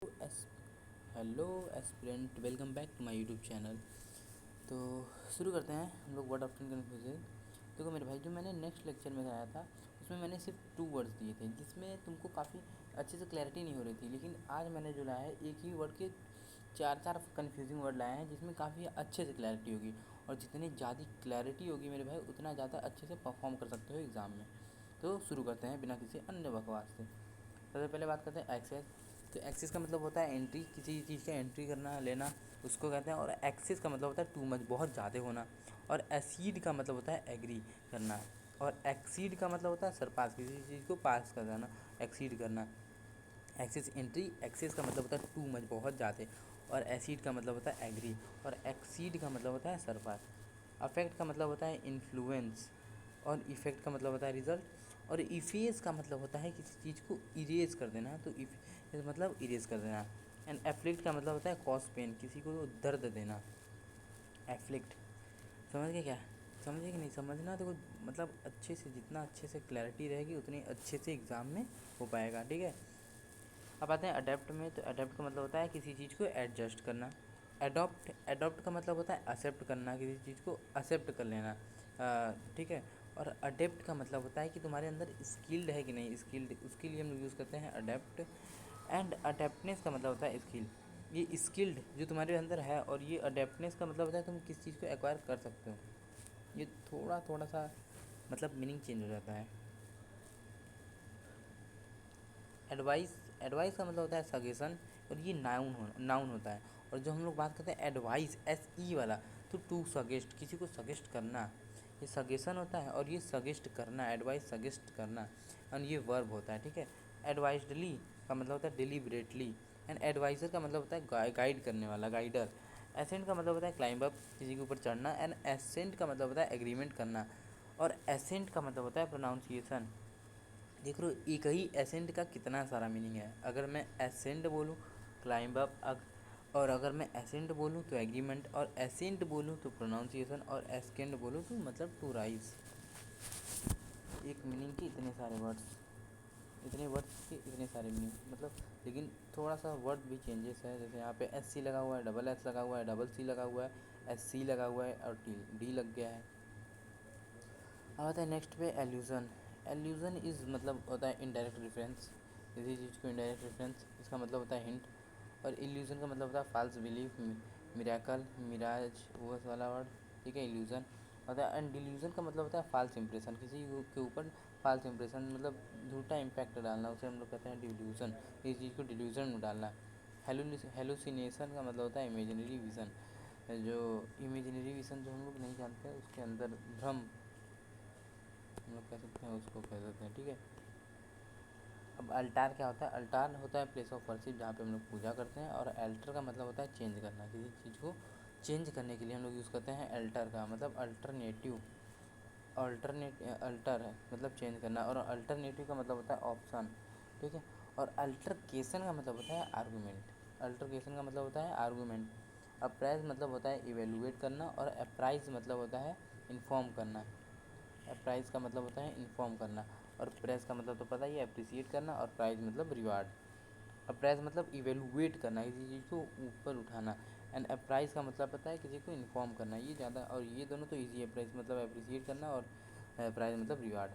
S hello aspirant, welcome back to my YouTube channel. तो शुरू करते हैं हम लोग वर्ड ऑप्शन कन्फ्यूजन। देखो मेरे भाई, जो मैंने नेक्स्ट लेक्चर में कराया था उसमें मैंने सिर्फ 2 वर्ड्स दिए थे जिसमें तुमको काफ़ी अच्छे से क्लैरिटी नहीं हो रही थी, लेकिन आज मैंने जो लाया है एक ही वर्ड के 4 कन्फ्यूजिंग वर्ड लाए हैं जिसमें काफ़ी अच्छे से क्लैरिटी होगी। और जितनी ज़्यादा क्लैरिटी होगी मेरे भाई, उतना ज़्यादा अच्छे से परफॉर्म कर सकते हो एग्ज़ाम में। तो शुरू करते हैं बिना किसी अन्य बकवास से। सबसे पहले बात करते हैं एक्सेस। तो एक्सेस का मतलब होता है एंट्री, किसी चीज़ का एंट्री करना लेना, उसको कहते हैं। और एक्सेस का मतलब होता है टू मच, बहुत ज़्यादा होना। और एसीड का मतलब होता है एग्री करना। और एक्सीड का मतलब होता है सरपास, किसी चीज़ को पास कर जाना, एक्सीड करना। एक्सेस एंट्री, एक्सेस का मतलब होता है टू मच, बहुत ज़्यादा। और एसिड का मतलब होता है एग्री। और एक्सीड का मतलब होता है सरपास। अफेक्ट का मतलब होता है इन्फ्लुएंस। और इफ़ेक्ट का मतलब होता है रिजल्ट। और इफेज का मतलब होता है किसी चीज़ को इरेज कर देना, तो इफ मतलब इरेज कर देना। एंड एफ्लिक्ट का मतलब होता है कॉज पेन, किसी को दर्द देना। एफ्लिक्ट, समझ गए क्या? समझ गए कि नहीं? समझना देखो, मतलब अच्छे से, जितना अच्छे से क्लैरिटी रहेगी उतनी अच्छे से एग्ज़ाम में हो पाएगा, ठीक है। अब आते हैं अडेप्ट में। तो अडेप्ट का मतलब होता है किसी चीज़ को एडजस्ट करना। एडॉप्ट, एडॉप्ट का मतलब होता है एक्सेप्ट करना, किसी चीज़ को एक्सेप्ट कर लेना, ठीक है। और अडेप्ट का मतलब होता है कि तुम्हारे अंदर स्किल्ड है कि नहीं, स्किल्ड, उसके लिए हम लोग यूज़ करते हैं अडेप्ट। एंड अडेप्टनेस का मतलब होता है स्किल, ये स्किल्ड जो तुम्हारे अंदर है। और ये अडेप्टनेस का मतलब होता है तुम किस चीज़ को एक्वायर कर सकते हो। ये थोड़ा थोड़ा सा मतलब मीनिंग चेंज हो जाता है। एडवाइस, एडवाइस का मतलब होता है सजेशन। और ये नाउन होता है। और जो हम लोग बात करते हैं एडवाइस, एस ई वाला, तो टू सजेस्ट, किसी को सजेस्ट करना, ये सजेशन होता है। और ये सजेस्ट करना, एडवाइस सजेस्ट करना, और ये वर्ब होता है, ठीक है। एडवाइजडली का मतलब होता है डिलीबरेटली। एंड एडवाइज़र का मतलब होता है गाइड करने वाला, गाइडर। एसेंट का मतलब होता है क्लाइंब अप, किसी के ऊपर चढ़ना। एंड एसेंट का मतलब होता है एग्रीमेंट करना। और एसेंट का मतलब होता है प्रोनाउंसिएशन। देख लो, एक ही एसेंट का कितना सारा मीनिंग है। अगर मैं एसेंट बोलूँ क्लाइंब अप, और अगर मैं एसेंट बोलूँ तो एग्रीमेंट, और एसेंट बोलूँ तो प्रोनाउंसिएशन, और एस्केंट बोलूँ तो मतलब टू राइज। एक मीनिंग के इतने सारे वर्ड्स, इतने वर्ड्स के इतने सारे मीनिंग, मतलब। लेकिन थोड़ा सा वर्ड भी चेंजेस है, जैसे यहाँ पे एस सी लगा हुआ है, डबल एस लगा हुआ है, डबल सी लगा हुआ है, एस सी लगा हुआ है, और डी लग गया है। अब आता है नेक्स्ट पे एल्यूज़न। एल्यूज़न इज़ मतलब होता है इनडायरेक्ट रेफरेंस, किसी चीज़ को इनडायरेक्ट रेफरेंस, इसका मतलब होता है हिंट। और इल्यूज़न का मतलब होता है फाल्स बिलीफ, मिराकल, मिराज, वो वाला वर्ड, ठीक है। इल्यूज़न होता है। एंड डिल्यूज़न का मतलब होता है फाल्स इंप्रेशन, किसी के ऊपर फाल्स इंप्रेशन, मतलब झूठा इम्पैक्ट डालना, उसे हम लोग कहते हैं डिल्यूज़न, किसी चीज़ को डिल्यूज़न में डालना। हेलुसिनेशन का मतलब होता है इमेजिनरी विज़न, जो इमेजिनरी विज़न जो हम लोग नहीं जानते हैं, उसके अंदर भ्रम हम लोग कह सकते हैं, उसको कह सकते हैं, ठीक है। अब अल्टार क्या होता है? अल्टार होता है प्लेस ऑफ वर्शिप, जहाँ पे हम लोग पूजा करते हैं। और अल्टर का मतलब होता है चेंज करना, किसी चीज़ को चेंज करने के लिए हम लोग यूज़ करते हैं अल्टर का, मतलब अल्टरनेटिव। अल्टर है मतलब चेंज करना। और अल्टरनेटिव का मतलब होता है ऑप्शन, ठीक है। और अल्टरकेशन का मतलब होता है आर्गूमेंट, अल्टरकेशन का मतलब होता है आर्गूमेंट। अप्राइज मतलब होता है इवेलुएट करना। और अप्राइज मतलब होता है इन्फॉर्म करना। प्राइज़ का मतलब होता है इन्फॉर्म करना। और प्रेस का मतलब तो पता ही है, अप्रिसिएट करना। और प्राइज़ मतलब रिवार्ड। अप्राइज मतलब इवेलुएट करना, किसी चीज़ को ऊपर उठाना। एंड अप्राइज का मतलब पता है किसी को इन्फॉर्म करना, ये ज़्यादा, और ये दोनों तो ईजी है। प्राइज मतलब अप्रिसिएट करना, और प्राइज मतलब रिवार्ड।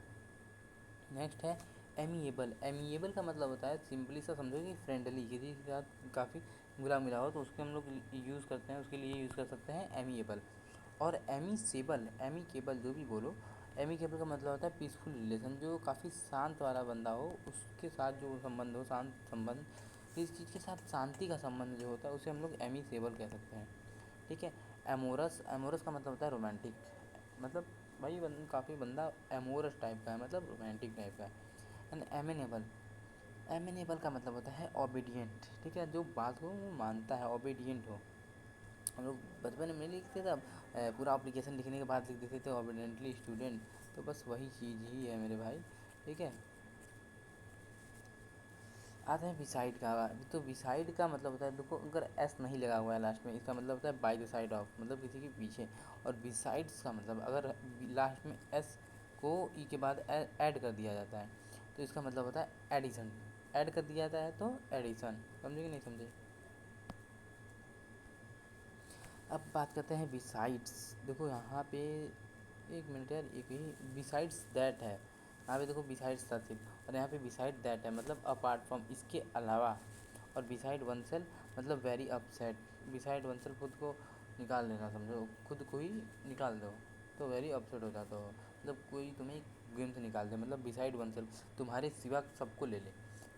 नेक्स्ट है एमिएबल। एमिएबल का मतलब होता है, सिंपली सा समझो कि फ्रेंडली, किसी के साथ काफ़ी घुला मिला हो तो उसके हम लोग यूज़ करते हैं, उसके लिए यूज़ कर सकते हैं एमिएबल। और एमिसेबल, एमिकेबल जो भी बोलो, एमिकेबल का मतलब होता है पीसफुल रिलेशन, जो काफ़ी शांत वाला बंदा हो उसके साथ जो संबंध हो, शांत संबंध, किसी चीज़ के साथ शांति का संबंध जो होता है उसे हम लोग एमिसेबल कह सकते हैं, ठीक है। एमोरस, एमोरस का मतलब होता है रोमांटिक, मतलब भाई काफ़ी बंदा एमोरस टाइप का है, मतलब रोमांटिक टाइप का है। एंड एमिनेबल, एमिनेबल का मतलब होता है ओबीडियंट, ठीक है, जो बात को वो मानता है, ओबीडियंट हो। हम लोग बचपन में लिखते थे, अब पूरा एप्लीकेशन लिखने के बाद लिख देते थे ओबीडियंटली स्टूडेंट, तो बस वही चीज़ ही है मेरे भाई, ठीक है। आते हैं बिसाइड का। तो बिसाइड का मतलब होता है, देखो अगर एस नहीं लगा हुआ है लास्ट में, इसका मतलब होता है बाय द साइड ऑफ, मतलब किसी के पीछे। और बिसाइड्स का मतलब अगर लास्ट में एस को ई के बाद ऐड कर दिया जाता है, तो इसका मतलब होता है एडिशन, ऐड कर दिया जाता है तो एडिशन। समझे कि नहीं समझे? अब बात करते हैं बिसाइड्स। देखो यहाँ पे, एक मिनट यार, एक ही बिसाइड्स दैट है, यहाँ पे देखो बिसाइड्स था सिर्फ, और यहाँ पे बिसाइड दैट है मतलब अपार्ट फ्रॉम, इसके अलावा। और बिसाइड वन सेल्फ मतलब very upset. Beside one self खुद को निकाल लेना, समझो खुद को ही निकाल दो तो वेरी अपसेट हो जाता हो, मतलब कोई तुम्हें गेम से निकाल दे, मतलब बिसाइड वन सेल्फ तुम्हारे सिवा सबको ले ले,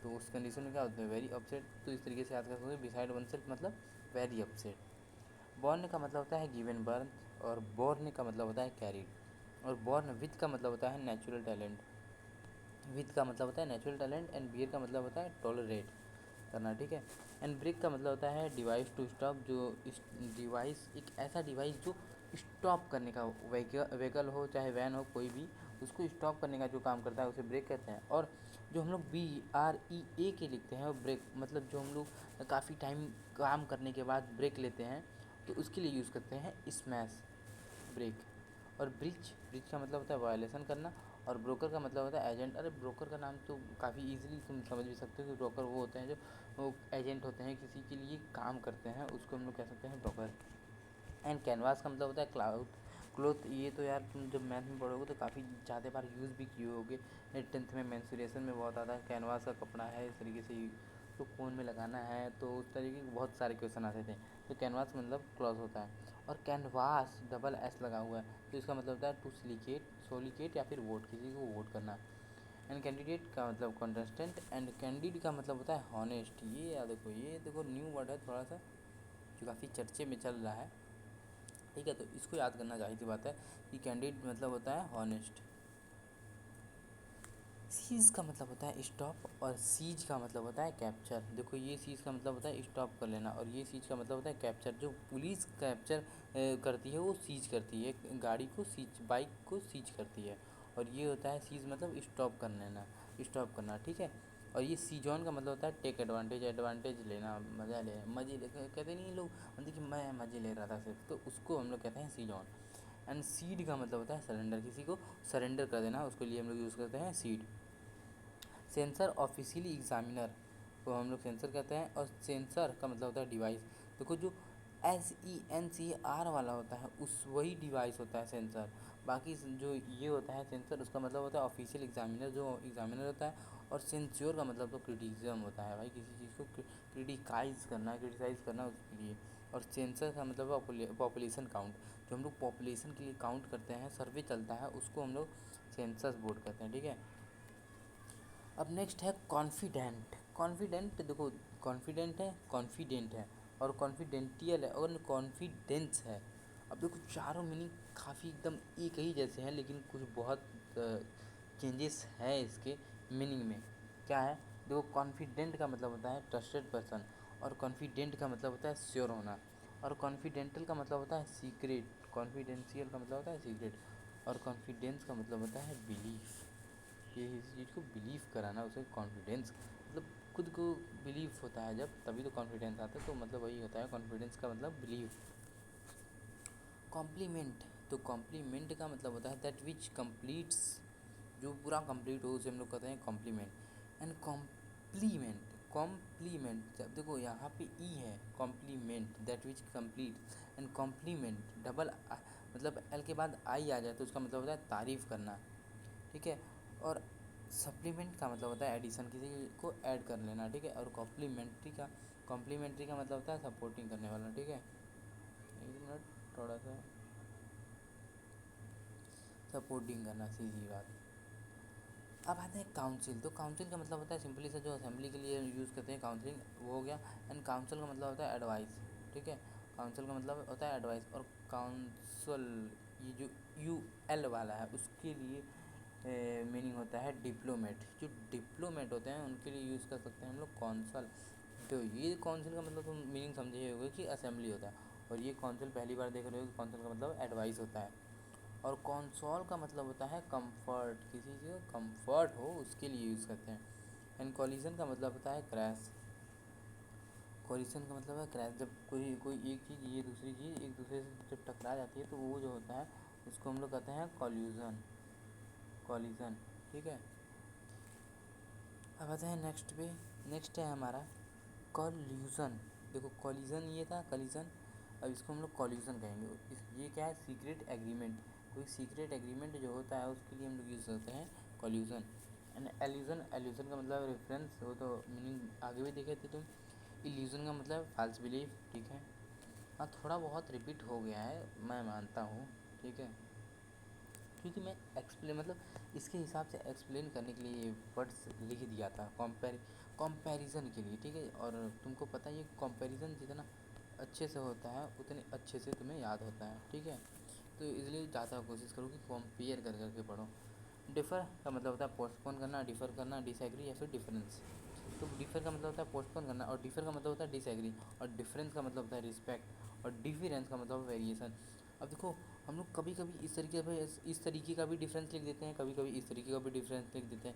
तो उस कंडीशन में क्या होता है, वेरी अपसेट। तो इस तरीके से याद कर सकते हो, बिसाइड वन सेल्फ मतलब वेरी अपसेट। बॉर्न का मतलब होता है गिवन बर्थ, और बॉर्न का मतलब होता है कैरिड। और बॉर्न विथ का मतलब होता है नेचुरल टैलेंट। विथ का मतलब होता है नेचुरल टैलेंट, एंड बियर का मतलब होता है टॉलरेट करना, ठीक है। एंड ब्रेक का मतलब होता है डिवाइस टू स्टॉप, जो डिवाइस एक ऐसा डिवाइस जो स्टॉप करने का, व्हीकल हो चाहे वैन हो कोई भी, उसको स्टॉप करने का जो काम करता है उसे ब्रेक कहते हैं। और जो हम लोग BREA के लिखते हैं वो ब्रेक, मतलब जो हम लोग काफ़ी टाइम काम करने के बाद ब्रेक लेते हैं तो उसके लिए यूज़ करते हैं स्मैश ब्रेक। और ब्रिज, ब्रिज का मतलब होता है वायलेशन करना। और ब्रोकर का मतलब होता है एजेंट। अरे ब्रोकर का नाम तो काफ़ी इजीली तुम समझ भी सकते हो कि ब्रोकर वो होते हैं जो वो एजेंट होते हैं, किसी के लिए काम करते हैं, उसको हम लोग कह सकते हैं ब्रोकर। एंड कैनवास का मतलब होता है क्लाउड क्लोथ। ये तो यार तुम जब मैथ में पढ़ोगे तो काफ़ी ज़्यादा बार यूज़ भी किए होगे। 10th में मेंसुरेशन में बहुत आता है, कैनवास का कपड़ा है इस तरीके से तो कोन में लगाना है, तो उस तरीके के बहुत सारे क्वेश्चन आते थे। तो कैनवास मतलब क्लॉथ होता है। और कैनवास डबल एस लगा हुआ है, तो इसका मतलब होता है टू सिलिकेट, सोलिकेट या फिर वोट, किसी को वोट करना। एंड कैंडिडेट का मतलब कंटेस्टेंट। एंड कैंडिड का मतलब होता है हॉनेस्ट। ये याद देखो, ये देखो न्यू वर्ड है थोड़ा सा, जो काफ़ी चर्चे में चल रहा है, ठीक है। तो इसको याद करना जाहिर सी बात है कि कैंडिड मतलब होता है हॉनेस्ट। सीज का मतलब होता है स्टॉप, और सीज का मतलब होता है कैप्चर। देखो ये सीज का मतलब होता है स्टॉप कर लेना, और ये सीज का मतलब होता है कैप्चर। जो पुलिस कैप्चर करती है वो सीज करती है, गाड़ी को सीज, बाइक को सीज करती है। और ये होता है सीज मतलब स्टॉप कर लेना, स्टॉप करना, ठीक है। और ये सीजॉन का मतलब होता है टेक एडवांटेज, एडवांटेज लेना, मज़े ले, कहते नहीं लोग, मतलब कि मैं मज़े ले रहा था सिर्फ, तो उसको हम लोग कहते हैं सीजॉन। एंड सीड का मतलब होता है सरेंडर, किसी को सरेंडर कर देना, उसके लिए हम लोग यूज़ करते हैं सीड। सेंसर ऑफिशियली एग्जामिनर को हम लोग सेंसर कहते हैं। और सेंसर का मतलब होता है डिवाइस। देखो जो SENCR वाला होता है उस वही डिवाइस होता है सेंसर। बाकी जो ये होता है सेंसर, उसका मतलब होता है ऑफिशियल एग्जामिनर, जो एग्जामिनर होता है। और सेंस्योर का मतलब तो क्रिटिसिज्म होता है, भाई किसी चीज़ को क्रिटिकाइज करना, क्रिटिसाइज़ करना उसके लिए। और सेंसर का मतलब पॉपुलेशन काउंट, जो हम लोग पॉपुलेशन के लिए काउंट करते हैं, सर्वे चलता है, उसको हम लोग सेंसस बोर्ड कहते हैं, ठीक है। अब नेक्स्ट है कॉन्फिडेंट। कॉन्फिडेंट देखो, कॉन्फिडेंट है, कॉन्फिडेंट है, और कॉन्फिडेंटियल है, और कॉन्फिडेंस है। अब देखो चारों मीनिंग काफ़ी एकदम एक ही जैसे हैं, लेकिन कुछ बहुत चेंजेस है इसके मीनिंग में। क्या है, देखो कॉन्फिडेंट का मतलब होता है ट्रस्टेड पर्सन, और कॉन्फिडेंट का मतलब होता है श्योर होना, और कॉन्फिडेंटल का मतलब होता है सीक्रेट, कॉन्फिडेंशियल का मतलब होता है सीक्रेट, और कॉन्फिडेंस का मतलब होता है बिलीफ। ये इस चीज़ को बिलीव कराना, उसे कॉन्फिडेंस, मतलब खुद को बिलीव होता है जब, तभी तो कॉन्फिडेंस आता है, तो मतलब वही होता है कॉन्फिडेंस का मतलब बिलीव। कॉम्प्लीमेंट, तो कॉम्प्लीमेंट का मतलब होता है दैट विच कम्प्लीट्स, जो पूरा कंप्लीट हो उसे हम लोग कहते हैं कॉम्प्लीमेंट। एंड कॉम्प्लीमेंट, कॉम्प्लीमेंट जब देखो यहाँ पे ई है, complement that which complete. And compliment double मतलब एल के बाद आई आ जाए तो उसका मतलब होता है तारीफ़ करना, ठीक है। और सप्लीमेंट का मतलब होता है एडिशन, किसी को ऐड कर लेना, ठीक है। और कॉम्प्लीमेंट्री का मतलब होता है सपोर्टिंग करने वाला, ठीक है। एक मिनट, थोड़ा सा सपोर्टिंग करना, सीधी बात। अब आते हैं काउंसिल। तो काउंसिल का मतलब होता है सिंपली से जो असेंबली के लिए यूज़ करते हैं काउंसिलिंग, वो हो गया। एंड काउंसिल का मतलब होता है एडवाइस, ठीक है। काउंसिल का मतलब होता है एडवाइस। और काउंसिल, ये जो UL वाला है उसके लिए मीनिंग होता है डिप्लोमेट। जो डिप्लोमेट होते हैं उनके लिए यूज़ कर सकते हैं हम लोग कौंसल। तो ये काउंसिल का मतलब तुम मीनिंग समझे ही होगे कि असेंबली होता है, और ये काउंसिल पहली बार देख रहे हो कि काउंसिल का मतलब एडवाइस होता है। और कंसोल का मतलब होता है कंफर्ट, किसी चीज़ को कंफर्ट हो उसके लिए यूज़ करते हैं। एंड कॉलिजन का मतलब होता है क्रैश। कॉलिजन का मतलब है क्रैश, जब कोई कोई एक चीज़, ये दूसरी चीज़ एक दूसरे से जब टकरा जाती है तो वो जो होता है उसको हम लोग कहते हैं कॉल्यूज़न, कॉलिजन, ठीक है। अब आते हैं नेक्स्ट पे, नेक्स्ट है हमारा कॉल्यूज़न। देखो कॉलिज़न ये था, कॉलिज़न, अब इसको हम लोग कॉल्यूज़न कहेंगे। ये क्या है, सीक्रेट एग्रीमेंट। कोई सीक्रेट एग्रीमेंट जो होता है उसके लिए हम लोग यूज़ करते हैं कॉल्यूज़न। एंड एल्यूज़न, एल्यूज़न का मतलब रेफरेंस, वो तो मीनिंग आगे भी देखे थे तुम। इल्यूज़न का मतलब फाल्स बिलीफ, ठीक है। हाँ थोड़ा बहुत रिपीट हो गया है, मैं मानता हूँ, ठीक है, क्योंकि मैं एक्सप्लेन मतलब इसके हिसाब से एक्सप्लेन करने के लिए ये वर्ड्स लिख दिया था, कंपैरिजन के लिए, ठीक है। और तुमको पता है ये कंपैरिजन जितना अच्छे से होता है उतने अच्छे से तुम्हें याद होता है, ठीक है। तो इसलिए ज़्यादा कोशिश करो कि कंपेयर कर करके पढ़ो। डिफ़र का मतलब होता है पोस्टपोन करना, डिफ़र करना, डिसएग्री या फिर डिफरेंस। तो डिफ़र का मतलब होता है पोस्टपोन करना, और डिफ़र का मतलब होता है डिसएग्री, और डिफरेंस का मतलब होता है रिस्पेक्ट, और डिफरेंस का मतलब वेरिएशन। अब देखो हम लोग कभी कभी इस तरीके का भी डिफरेंस लिख देते हैं, कभी कभी इस तरीके का भी डिफरेंस लिख देते हैं।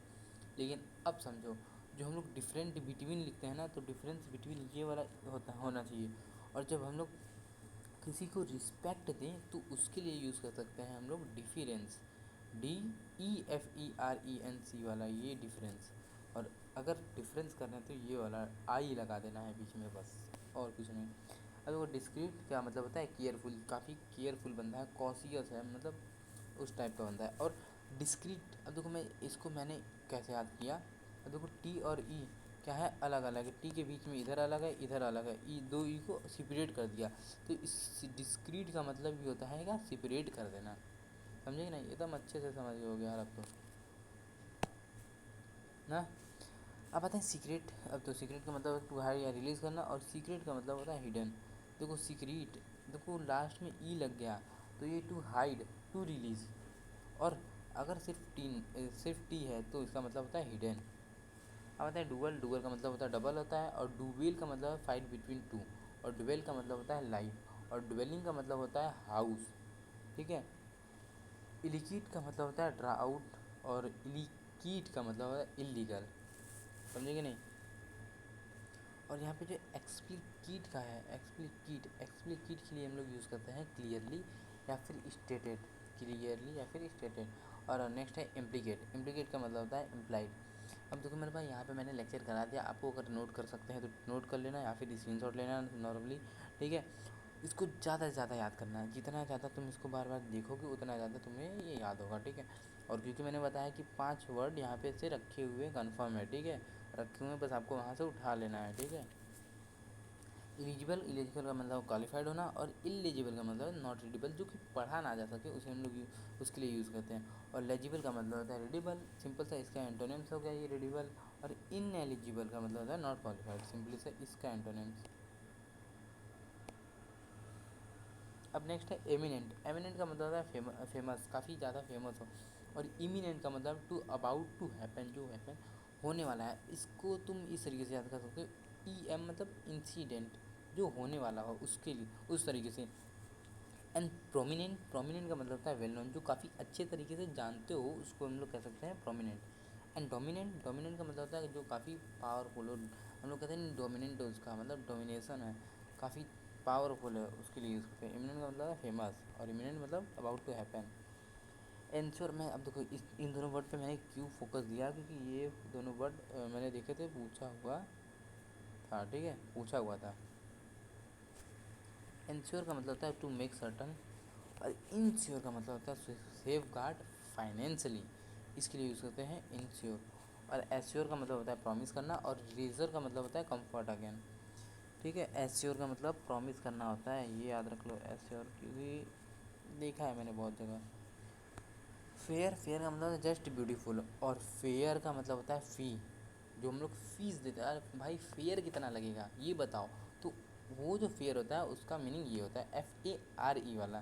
लेकिन अब समझो, जो हम लोग डिफरेंट बिटवीन लिखते हैं ना, तो डिफरेंस बिटवीन ये वाला होना चाहिए। और जब हम लोग किसी को रिस्पेक्ट दें तो उसके लिए यूज़ कर सकते हैं हम लोग डिफरेंस, DEFERENC वाला, ये डिफरेंस। और अगर डिफरेंस करना है तो ये वाला आई लगा देना है बीच में, बस और कुछ नहीं। अब वो डिस्क्रीट क्या मतलब होता है, केयरफुल, काफ़ी केयरफुल बंदा है, कॉशियस है, मतलब उस टाइप का बंदा है। और डिस्क्रीट, अब देखो मैं इसको मैंने कैसे याद किया। अब देखो टी और ई क्या है, अलग अलग है। टी के बीच में इधर अलग है, इधर अलग है, ई दो ई को सेपरेट कर दिया। तो इस डिस्क्रीट का मतलब ये होता है क्या, सेपरेट कर देना, समझे कि नहीं। एकदम अच्छे से समझ गए यार अब तो ना। अब आते हैं सीक्रेट। अब तो सीक्रेट का मतलब टू हाइड या रिलीज़ करना, और सीक्रेट का मतलब होता है हिडन। देखो सीक्रेट, देखो लास्ट में ई लग गया तो ये टू हाइड, टू रिलीज़। और अगर सिर्फ टी है तो इसका मतलब होता है हिडन। अब आता है डुअल। डुअल का मतलब होता है डबल होता है, और डुवेल का मतलब है फाइट बिटवीन टू, और डुवेल का मतलब होता है लाइफ, और डुवेलिंग का मतलब होता है हाउस, ठीक है। इलिकीट का मतलब होता है ड्राउट, और इलिकीट का मतलब होता है इलीगल, समझे कि नहीं। और यहाँ पे जो एक्सप्लिकीट का है, एक्सप्लिकीट के लिए हम लोग यूज़ करते हैं क्लियरली या फिर स्टेटेड, क्लियरली या फिर स्टेटेड। और नेक्स्ट है इम्प्लीकेट। इम्प्लीकेट का मतलब होता है इम्प्लाइड। अब देखो मेरे पास यहाँ पे मैंने लेक्चर करा दिया, आपको अगर नोट कर सकते हैं तो नोट कर लेना, या फिर स्क्रीनशॉट लेना नॉर्मली, ठीक है। इसको ज़्यादा से ज़्यादा याद करना है, जितना ज़्यादा तुम इसको बार बार देखोगे उतना ज़्यादा तुम्हें ये याद होगा, ठीक है। और क्योंकि मैंने बताया कि 5 वर्ड यहाँ पे से रखे हुए कन्फर्म है, ठीक है, रखे हुए, बस आपको वहाँ से उठा लेना है, ठीक है। एलिजिबल, एलिजिबल का मतलब क्वालिफाइड होना, और इलिजिबल का मतलब नॉट रीडेबल, जो कि पढ़ा ना जा सके उसे हम लोग उसके लिए यूज़ करते हैं। और लेजिबल का मतलब होता है रीडेबल, सिंपल सा इसका एंटोनिम्स हो गया ये रीडेबल। और इनएलिजिबल का मतलब होता है नॉट क्वालिफाइड, सिंपली सा इसका एंटोनिम्स। अब नेक्स्ट है एमिनेंट। एमिनेंट का मतलब होता है फेमस, काफ़ी ज़्यादा फेमस हो। और इमिनेंट का मतलब टू अबाउट टू हैपन, जो हैपन होने वाला है। इसको तुम इस तरीके से याद कर सकते हो, EM मतलब इंसिडेंट, जो होने वाला हो उसके लिए, उस तरीके से। एंड प्रोमिनेंट, प्रोमिनेंट का मतलब होता है वेल नोन, जो काफ़ी अच्छे तरीके से जानते हो उसको हम लोग कह सकते हैं प्रोमिनेंट। एंड डोमिनेंट, डोमिनेंट का मतलब होता है जो काफ़ी पावरफुल हो, हम लोग कहते हैं डोमिनेंट, उसका मतलब डोमिनेशन है, काफ़ी पावरफुल है, उसके लिए यूज़ करते हैं। इमिनेंट का मतलब है फेमस, और इमिनेंट मतलब अबाउट टू हैपन। एंश्योर में, अब देखो इन दोनों वर्ड पे मैंने क्यों फोकस दिया, क्योंकि ये दोनों वर्ड मैंने देखे थे, पूछा हुआ था, ठीक है, पूछा हुआ था। इंश्योर का मतलब होता है टू मेक सर्टन, और इंश्योर का मतलब होता है सेफ गार्ड फाइनेंशियली, इसके लिए यूज़ करते हैं इंश्योर। और एश्योर का मतलब होता है प्रॉमिस करना, और रेजर का मतलब होता है कंफर्ट अगेन, ठीक है। एश्योर का मतलब प्रॉमिस करना होता है, ये याद रख लो एश्योर, क्योंकि देखा है मैंने बहुत जगह। फेयर, फेयर का मतलब जस्ट ब्यूटीफुल, और फेयर का मतलब होता है फ़ी, जो हम लोग फीस देते हैं, अरे भाई फेयर कितना लगेगा ये बताओ, तो वो जो फेयर होता है उसका मीनिंग ये होता है FARE वाला,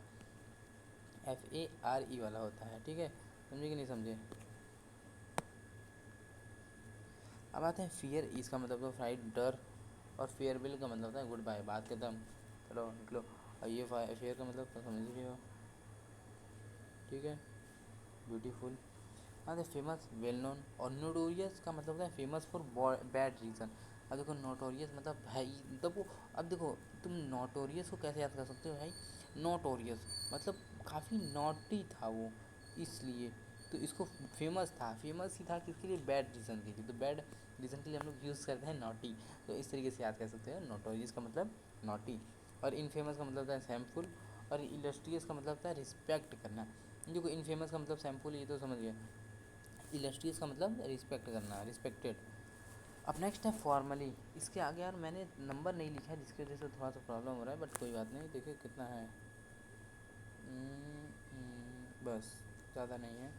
FARE वाला होता है, ठीक है, समझे कि नहीं समझे। अब आते हैं फियर, इसका मतलब तो फ्राइड, डर। और फेयरवेल का मतलब होता है गुड बाय, बात खत्म, चलो निकलो। और ये फेयर का मतलब तो समझ रहे हो, ठीक है, ब्यूटीफुल। हाँ तो फेमस, वेल नोन। और नोटोरियस का मतलब होता है फेमस फॉर बैड रीज़न। अब देखो नोटोरियस मतलब भाई, मतलब वो, अब देखो तुम नोटोरियस को कैसे याद कर सकते हो भाई, नोटोरियस मतलब काफ़ी नॉटी था वो, इसलिए। तो इसको फेमस ही था किसके लिए, बैड रीज़न के लिए। तो बैड रीज़न के लिए हम लोग यूज़ करते हैं नॉटी। तो इस तरीके से याद कर सकते हैं, नोटोरियस का मतलब नॉटी, और इनफेमस का मतलब होता है सैम्फुल, और इलस्ट्रियस का मतलब होता है रिस्पेक्ट करना। देखो इनफेमस का मतलब सैम्फुल, ये तो समझ गया। इलस्ट्रियस का मतलब रिस्पेक्ट करना, रिस्पेक्टेड। अब नेक्स्ट है फॉर्मली। इसके आगे यार मैंने नंबर नहीं लिखा है, जिसकी वजह से थोड़ा सा प्रॉब्लम हो रहा है, बट कोई बात नहीं। देखिए कितना है, बस ज़्यादा नहीं है,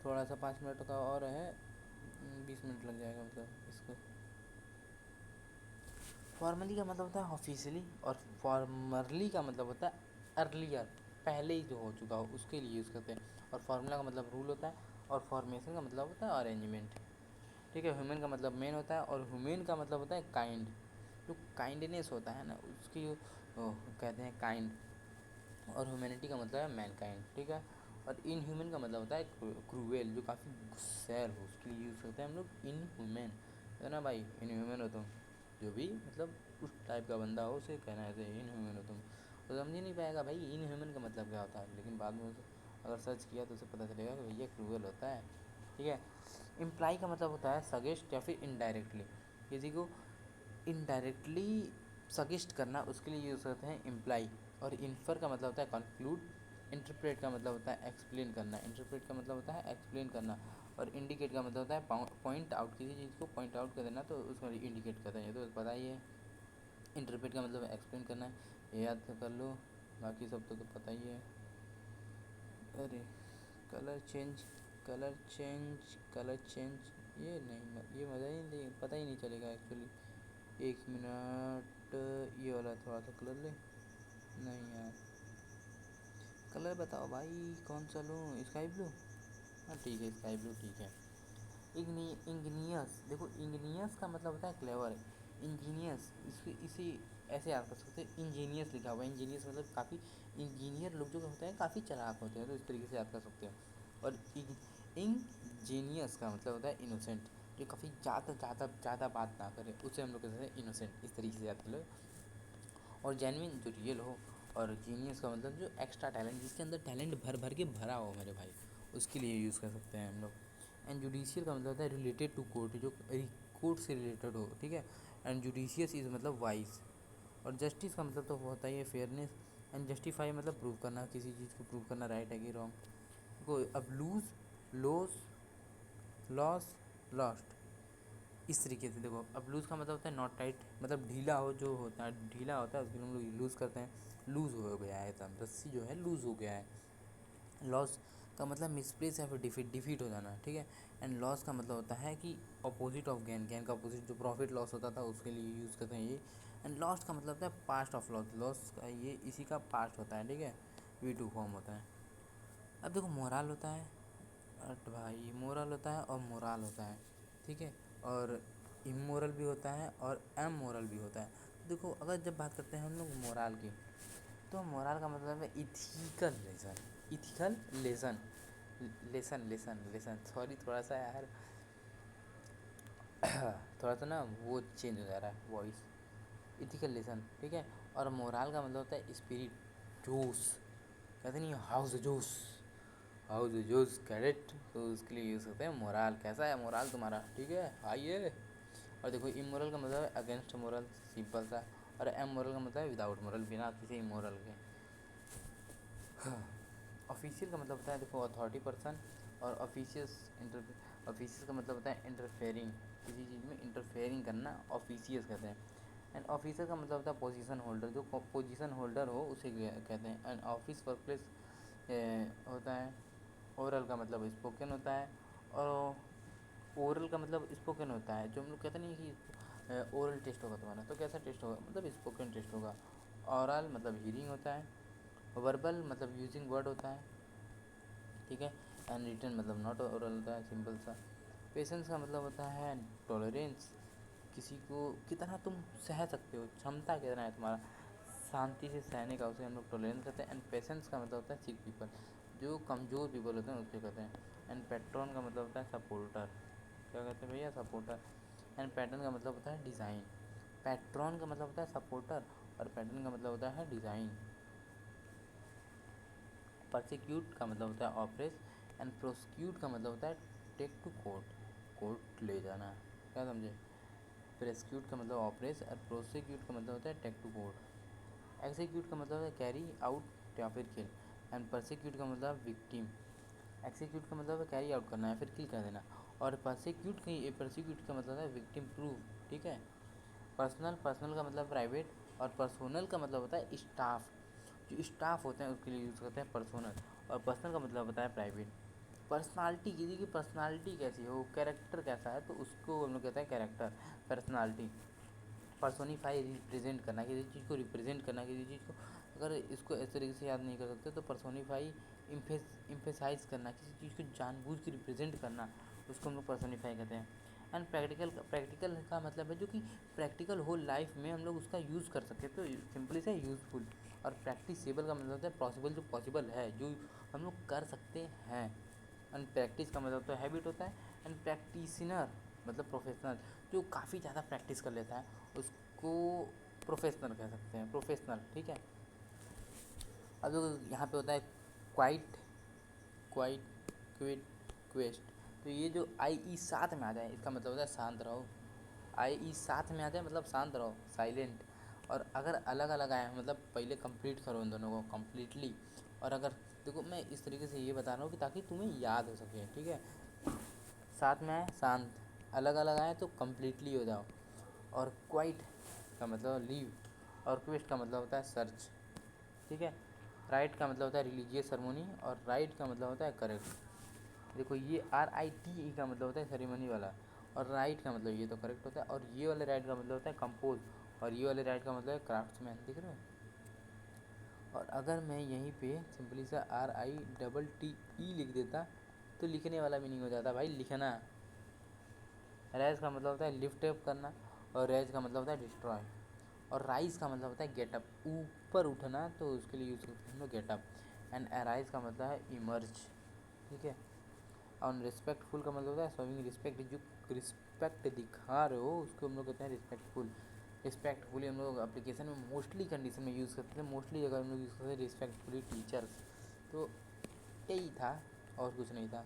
थोड़ा सा 5 मिनट का और है, 20 मिनट लग जाएगा मतलब इसको। फॉर्मली का मतलब होता है ऑफिशियली, और फॉर्मरली का मतलब होता है अर्लियर, पहले ही जो हो चुका हो उसके लिए यूज़ करते हैं। और फार्मूला का मतलब रूल होता है, और फॉर्मेशन का मतलब होता है अरेंजमेंट। ठीक है, ह्यूमन का मतलब मेन होता है, और ह्यूमन का मतलब होता है काइंड। जो काइंडनेस होता है ना उसकी जो कहते हैं काइंड, और ह्यूमैनिटी का मतलब है मैनकाइंड। ठीक है, और इन ह्यूमन का मतलब होता है क्रूएल, जो काफ़ी गुस्सैल हो, उसके लिए यूज़ करते हैं हम लोग इन ह्यूमन। है ना भाई, इन ह्यूमन हो तुम, जो भी मतलब उस टाइप का बंदा हो उसे कहना है ऐसे इन ह्यूमन हो तुम। तो समझ ही नहीं पाएगा भाई इन ह्यूमन का मतलब क्या होता है, लेकिन बाद में अगर सर्च किया तो उसे पता चलेगा कि भैया क्रूएल होता है। ठीक है, इम्प्लाई का मतलब होता है सजेस्ट या फिर इनडायरेक्टली, किसी को इनडायरेक्टली सजेस्ट करना, उसके लिए यूज़ करते हैं इम्प्लाई। और इन्फर का मतलब होता है कंक्लूड। इंटरप्रेट का मतलब होता है एक्सप्लेन करना, इंटरप्रेट का मतलब होता है एक्सप्लेन करना। और इंडिकेट का मतलब होता है पॉइंट आउट, किसी चीज़ को पॉइंट आउट कर देना, तो उसको इंडिकेट करते हैं, ये तो पता ही है। इंटरप्रेट का मतलब एक्सप्लेन करना है, ये याद कर लो, बाकी सब तो पता ही है। अरे colour change, colour change, colour change, ये नहीं, ये मज़ा ही नहीं, पता ही नहीं चलेगा एक्चुअली। 1 मिनट, ये वाला थोड़ा सा कलर ले, नहीं यार, कलर बताओ भाई कौन सा लूँ, स्काई ब्लू, हाँ ठीक है स्काई ब्लू ठीक है। इंगनियस, देखो इंगनियस का मतलब होता है क्लेवर। इंजीनियस, इसी ऐसे याद कर सकते हैं, इंजीनियस लिखा हुआ है, इंजीनियस मतलब काफ़ी, इंजीनियर लोग जो होते हैं काफ़ी चालाक होते हैं, तो इस तरीके से याद कर सकते हो। और इंजीनियस का मतलब होता है इनोसेंट, जो काफ़ी ज़्यादा ज़्यादा ज़्यादा बात ना करे, उसे हम लोग कहते हैं इनोसेंट, इस तरीके से याद कर लो। और जेन्युइन जो रियल हो, और जीनियस का मतलब जो एक्स्ट्रा टैलेंट, जिसके अंदर टैलेंट भर भर के भरा हो मेरे भाई, उसके लिए यूज़ कर सकते हैं हम लोग। एंड जुडिशियल का मतलब होता है रिलेटेड टू कोर्ट, जो कोर्ट से रिलेटेड हो। ठीक है, एंड जुडिशियस इज मतलब वाइज। और जस्टिस का मतलब तो होता ही है फेयरनेस। एंड जस्टिफाई मतलब प्रूव करना, किसी चीज़ को प्रूव करना राइट है कि रॉन्ग। को अब लूज, लॉस, लॉस, लॉस्ट, इस तरीके से देखो। अब लूज़ का मतलब होता है नॉट टाइट, मतलब ढीला हो, जो होता है ढीला होता है उसके लिए हम लोग लूज़ करते हैं, लूज़ हो गया है, तब रस्सी जो है लूज़ हो गया है। लॉस का मतलब मिसप्लेस या फिर डिफीट हो जाना। ठीक है, एंड लॉस का मतलब होता है कि अपोजिट ऑफ गेन, गेन का अपोजिट जो प्रॉफिट लॉस होता था उसके लिए यूज़ करते हैं ये। एंड लॉस्ट का मतलब होता है पास्ट ऑफ लॉस, लॉस का ये इसी का पास्ट होता है। ठीक है, V2 फॉर्म होता है। अब देखो मोरल होता है, अट भाई मोरल होता है और मोरल होता है। ठीक है, और इमोरल भी होता है और एमोरल भी होता है। देखो अगर जब बात करते हैं हम लोग मोरल की, तो मोरल का मतलब है ethical lesson, ethical lesson, lesson lesson lesson, sorry थोड़ा सा यार थोड़ा सा ना वो चेंज हो जा रहा है वॉइस। इथिकल लेसन, ठीक है। और मोरल का मतलब होता है स्पिरिट, जोश, कहते नहीं हाउस जोश, हाउस जोश कैडेट, तो उसके लिए यूज़ करते हैं मोरल। कैसा है मोरल तुम्हारा, ठीक है आइए। और देखो इमोरल का मतलब है अगेंस्ट मोरल, सिंपल सा। और एम मोरल का मतलब है विदाउट मोरल, बिना किसी इमोरल के। ऑफिशियल का मतलब होता है देखो अथॉरिटी पर्सन। और ऑफिशियस का मतलब होता है इंटरफेयरिंग, किसी चीज़ में इंटरफेयरिंग करना ऑफिशियस कहते हैं। एंड ऑफिसर का मतलब होता है पोजीशन होल्डर, जो पोजीशन होल्डर हो उसे कहते हैं। एंड ऑफिस वर्क प्लेस होता है। ओरल का मतलब स्पोकन होता है। और ओरल का मतलब स्पोकन होता है, जो हम लोग कहते नहीं कि ओरल टेस्ट होगा तुम्हारा, तो कैसा टेस्ट होगा, मतलब स्पोकन टेस्ट होगा। ऑरल मतलब हीरिंग होता है। वर्बल मतलब यूजिंग वर्ड होता है। ठीक है, एंड रिटन मतलब नॉट ओरल होता है, सिंपल सा। पेशेंस का मतलब होता है टॉलरेंस, किसी को कितना तुम सह सकते हो, क्षमता कितना है तुम्हारा शांति से सहने का, उसे हम लोग टॉलरेंस कहते हैं। एंड पेशेंस का मतलब होता है सिक पीपल, जो कमज़ोर पीपल होते हैं उसके कहते हैं। एंड पैट्रन का मतलब होता है सपोर्टर, क्या कहते हैं भैया, सपोर्टर। एंड पैटर्न का मतलब होता है डिज़ाइन, पैट्रन का मतलब होता है सपोर्टर, और पैटर्न का मतलब होता है डिज़ाइन। परसिक्यूट का मतलब होता है ऑप्रेस। एंड प्रोसिक्यूट का मतलब होता है टेक टू कोर्ट, कोर्ट ले जाना, क्या समझे। प्रोसिक्यूट का मतलब ऑपरेस और प्रोसिक्यूट का मतलब होता है टेक टू कोर्ट। एक्सिक्यूट का मतलब है कैरी आउट या फिर किल, एंड परसिक्यूट का मतलब विक्टिम। एक्सिक्यूट का मतलब है कैरी आउट करना या फिर किल कर देना, और परसिक्यूट का मतलब है विक्टिम प्रूव, ठीक है। पर्सनल का मतलब प्राइवेट, और पर्सोनल का मतलब होता है स्टाफ। जो स्टाफ होते हैं उसके लिए यूज़ करते हैं पर्सोनल, और पर्सनल का मतलब होता है प्राइवेट। पर्सनालिटी, किसी की पर्सनालिटी कैसी हो, कैरेक्टर कैसा है, तो उसको हम लोग कहते हैं कैरेक्टर, पर्सनालिटी। पर्सोनीफाई, रिप्रेजेंट करना, किसी चीज़ को रिप्रेजेंट करना, किसी चीज़ को, अगर इसको इस तरीके से याद नहीं कर सकते तो पर्सोनीफाई, इम्फेसाइज करना, किसी चीज़ को जानबूझ के रिप्रेजेंट करना, उसको हम लोग पर्सोनीफाई कहते हैं। एंड प्रैक्टिकल का मतलब है जो कि प्रैक्टिकल हो लाइफ में हम लोग उसका यूज़ कर सकें, तो सिंपली से यूज़फुल। और प्रैक्टिसेबल का मतलब होता है पॉसिबल, जो पॉसिबल है, जो हम लोग कर सकते हैं। एंड प्रैक्टिस का मतलब तो हैबिट होता है। एंड प्रैक्टिसनर मतलब प्रोफेशनल, जो काफ़ी ज़्यादा प्रैक्टिस कर लेता है उसको प्रोफेशनल कह सकते हैं, प्रोफेशनल, ठीक है। अब जो यहाँ पे होता है क्वाइट, क्वाइट, क्विट, क्वेस्ट, तो ये जो आई ई साथ में आ जाए इसका मतलब होता है शांत रहो। आई ई साथ में आ जाए मतलब शांत रहो, साइलेंट। और अगर अलग अलग आए मतलब पहले कंप्लीट करो इन दोनों को कम्प्लीटली। और अगर देखो मैं इस तरीके से ये बता रहा हूँ कि ताकि तुम्हें याद हो सके, ठीक है। साथ में आए शांत, अलग अलग आए तो कम्प्लीटली हो जाओ। और क्वाइट का मतलब लीव, और क्वेस्ट का मतलब होता है सर्च, ठीक है। राइट का मतलब होता है रिलीजियस सेरेमनी, और राइट का मतलब होता है करेक्ट। देखो ये RITE का मतलब होता है सेरेमनी वाला, और राइट का मतलब ये तो करेक्ट होता है, और ये वाले राइट का मतलब होता है कंपोज, और ये वाले राइट का मतलब है क्राफ्ट्समैन, दिख रहे हो। और अगर मैं यहीं पे सिंपली सा RITE लिख देता तो लिखने वाला मीनिंग हो जाता भाई लिखना। राइज का मतलब होता है लिफ्ट अप करना, और रेज का मतलब होता है डिस्ट्रॉय, और राइज का मतलब होता है गेटअप, ऊपर उठना, तो उसके लिए यूज़ करते हैं हम लोग गेटअप। एंड अराइज का मतलब है इमर्ज, ठीक है। और रिस्पेक्टफुल का मतलब होता है शोइंग रिस्पेक्ट, जो रिस्पेक्ट दिखा रहे हो उसको हम लोग कहते हैं रिस्पेक्टफुल। रिस्पेक्टफुली हम लोग एप्लीकेशन में मोस्टली कंडीशन में यूज़ करते हैं, मोस्टली जगह हम लोग यूज़ करते हैं रिस्पेक्टफुली टीचर्स। तो यही था, और कुछ नहीं था।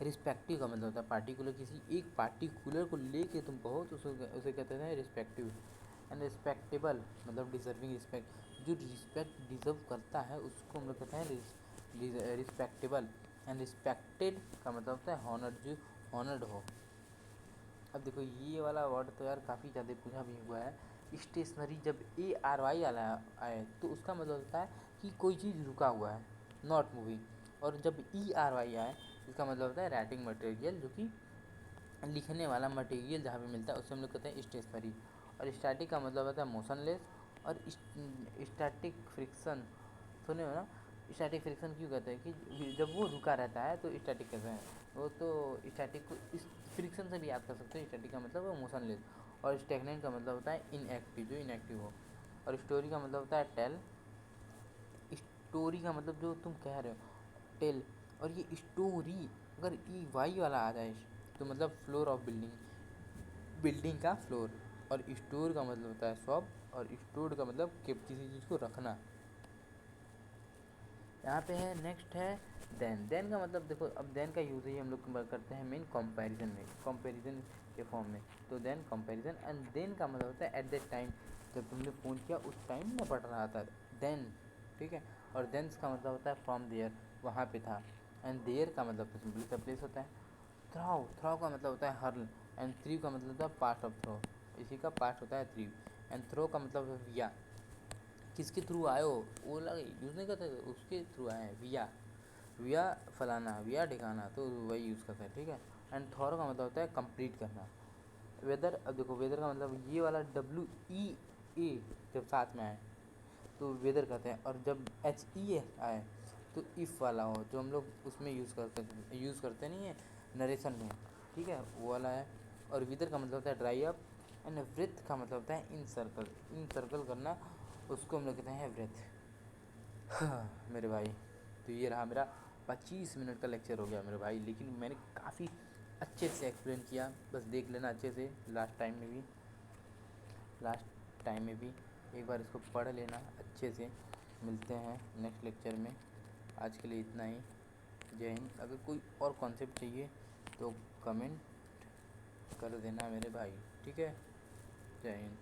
रिस्पेक्टिव का मतलब होता है पार्टिकुलर, किसी एक पार्टिकुलर को लेके तुम कहो तो उसे कहते हैं रिस्पेक्टिव। एंड रिस्पेक्टेबल मतलब डिजर्विंग रिस्पेक्ट, जो रिस्पेक्ट डिजर्व करता है उसको हम लोग कहते हैं रिस्पेक्टेबल। एंड रिस्पेक्टेड का मतलब होता है हॉनर्ड, जो हॉनर्ड हो। अब देखो ये वाला वर्ड तो यार काफ़ी ज़्यादा पूछा भी हुआ है। स्टेशनरी, जब ARY वाला आए तो उसका मतलब होता है कि कोई चीज़ रुका हुआ है, नॉट मूविंग। और जब ERY आए इसका मतलब होता है राइटिंग मटेरियल, जो कि लिखने वाला मटेरियल जहाँ पे मिलता है उसे हम लोग कहते हैं स्टेशनरी। और स्टैटिक का मतलब होता है मोशनलेस। और स्टैटिक फ्रिक्शन, सुने हो ना। स्टैटिक फ्रिक्शन क्यों कहते हैं कि जब वो रुका रहता है तो स्टैटिक कहते हैं। वो तो स्टैटिक को इस फ्रिक्शन से भी याद कर सकते हो। स्टैटिक का मतलब है मोशनलेस। और स्टेगनेंट का मतलब होता है इनएक्टिव, जो इनएक्टिव हो। और स्टोरी का मतलब होता है टेल। स्टोरी का मतलब जो तुम कह रहे हो टेल। और ये स्टोरी अगर EY वाला आ जाए तो मतलब फ्लोर ऑफ बिल्डिंग, बिल्डिंग का फ्लोर। और स्टोर का मतलब होता है शॉप, और स्टोर का मतलब कि किसी चीज़ को रखना। यहाँ पे है नेक्स्ट है देन का मतलब देखो, अब देन का यूज़ ही हम लोग करते हैं मेन कंपैरिजन में, कंपैरिजन के फॉर्म में। तो देन कंपैरिजन। एंड देन का मतलब होता है एट दैट टाइम, जब तुमने फ़ोन किया उस टाइम मैं पढ़ रहा था, देन, ठीक है। और देन्स का मतलब होता है फ्रॉम देयर, वहाँ पे था। एंड देयर का मतलब तो सिंपली सा प्लेस होता है। थ्रो का मतलब होता है हर्ल। एंड थ्रीव का मतलब होता है पार्ट ऑफ थ्रो, इसी का पार्ट होता है थ्रीव। एंड थ्रो का मतलब है विया, किसके थ्रू आए हो, वो लगे यूज़ नहीं करते थे, उसके थ्रू आए हैं विया। विया फलाना, विया ठिकाना, तो वही यूज़ करते हैं, ठीक है। एंड थॉर का मतलब होता है कंप्लीट करना। वेदर, अब देखो वेदर का मतलब ये वाला WEA जब साथ में आए तो वेदर कहते हैं। और जब HE आए तो इफ़ वाला हो, जो हम लोग उसमें यूज़ करते नहीं है नरेशन में, ठीक है, वो वाला है। और विदर का मतलब होता है ड्राई अप। एंड वृथ का मतलब होता है इन सर्कल, इन सर्कल करना, उसको हम लोग कहते हैं वृथ। हाँ मेरे भाई, तो ये रहा मेरा 25 मिनट का लेक्चर हो गया मेरे भाई, लेकिन मैंने काफ़ी अच्छे से एक्सप्लेन किया, बस देख लेना अच्छे से। लास्ट टाइम में भी एक बार इसको पढ़ लेना अच्छे से। मिलते हैं नेक्स्ट लेक्चर में, आज के लिए इतना ही। जय हिंद। अगर कोई और कॉन्सेप्ट चाहिए तो कमेंट कर देना मेरे भाई, ठीक है। जय हिंद।